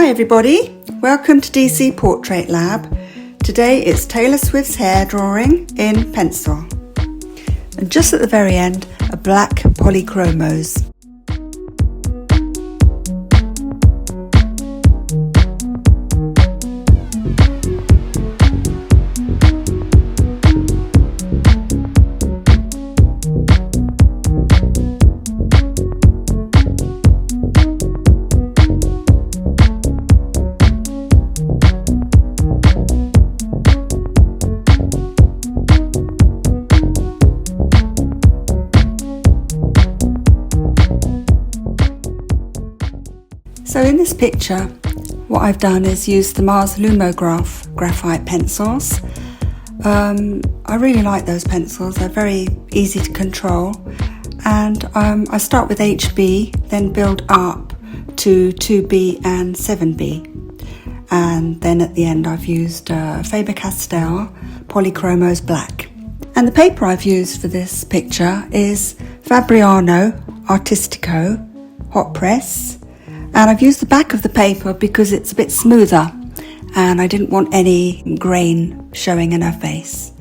Hi everybody, welcome to DC Portrait Lab. Today it's Taylor Swift's hair drawing in pencil. And just at the very end, a black polychromos. So in this picture, what I've done is use the Mars Lumograph graphite pencils. I really like those pencils, they're very easy to control. And I start with HB, then build up to 2B and 7B. And then at the end I've used Faber Castell Polychromos black. And the paper I've used for this picture is FABRIANO Artistico Hot Press. And I've used the back of the paper because it's a bit smoother and I didn't want any grain showing in her face.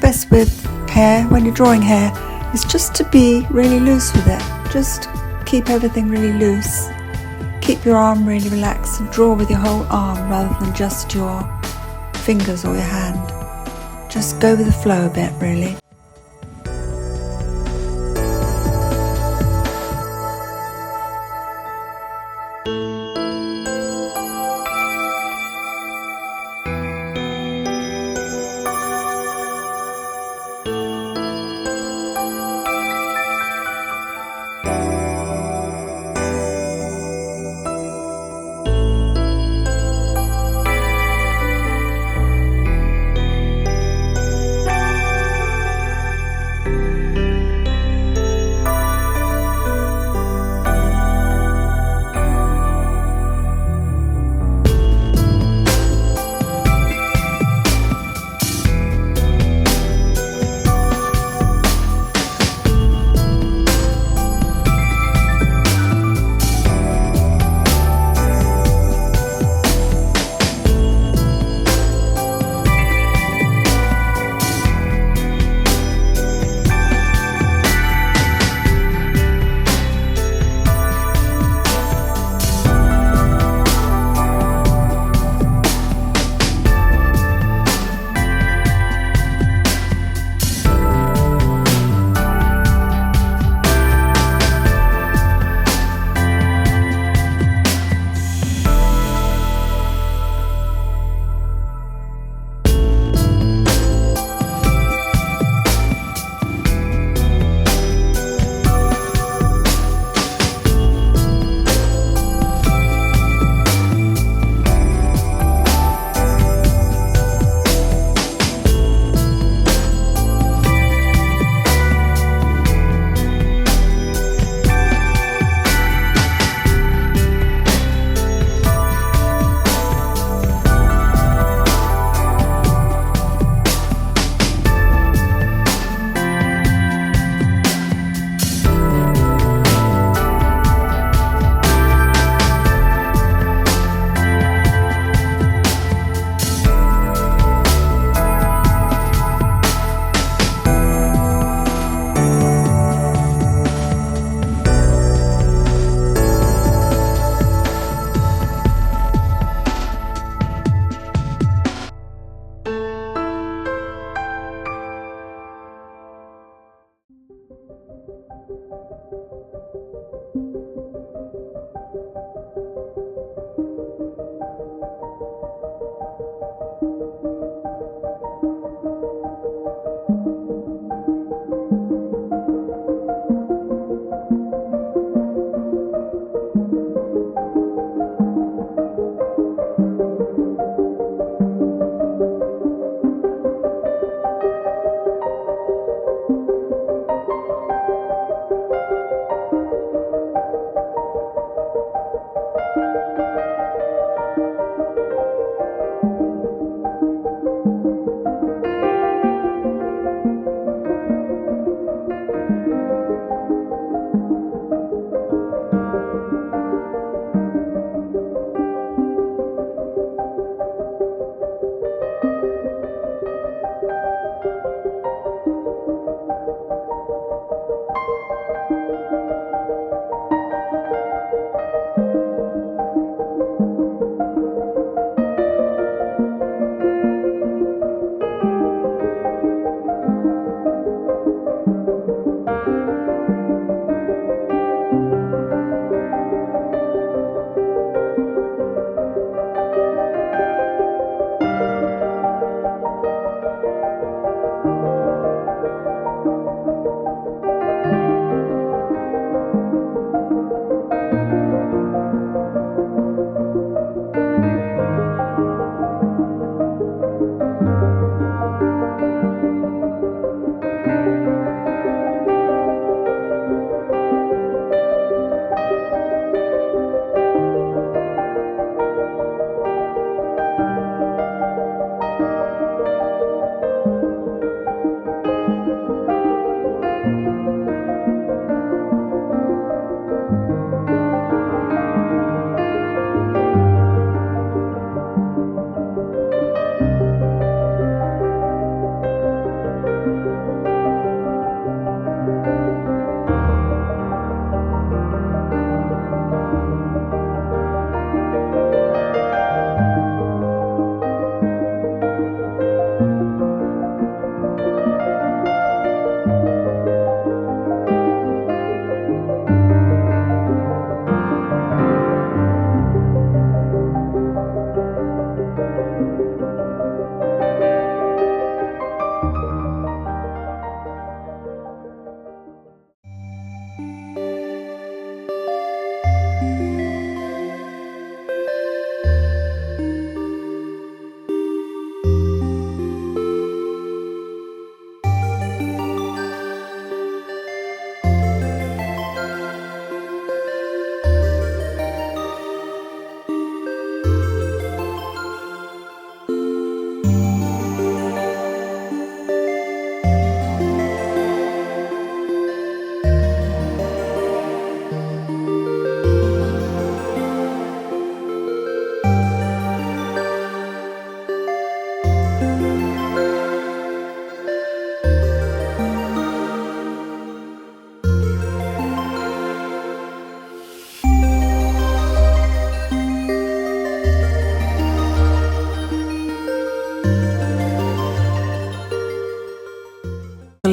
Best with hair, when you're drawing hair, is just to be really loose with it. Just keep everything really loose. Keep your arm really relaxed and draw with your whole arm rather than just your fingers or your hand. Just go with the flow a bit, really.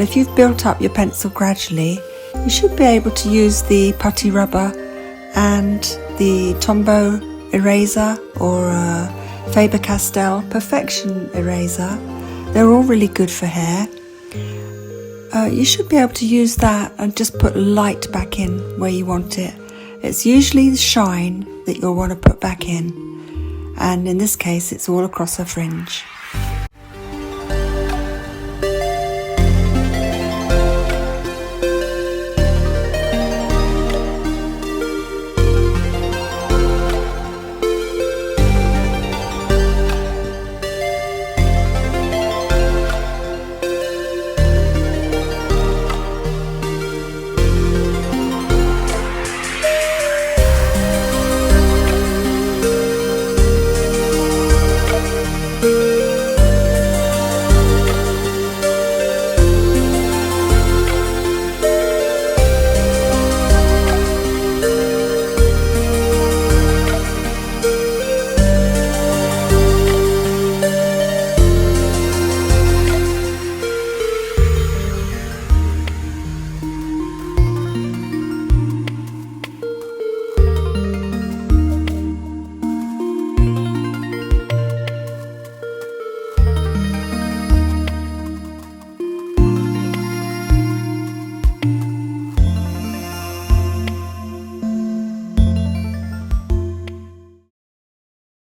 if you've built up your pencil gradually, you should be able to use the putty rubber and the Tombow eraser or Faber Castell Perfection Eraser. They're all really good for hair. You should be able to use that and just put light back in where you want it. It's usually the shine that you'll want to put back in, and in this case it's all across her fringe.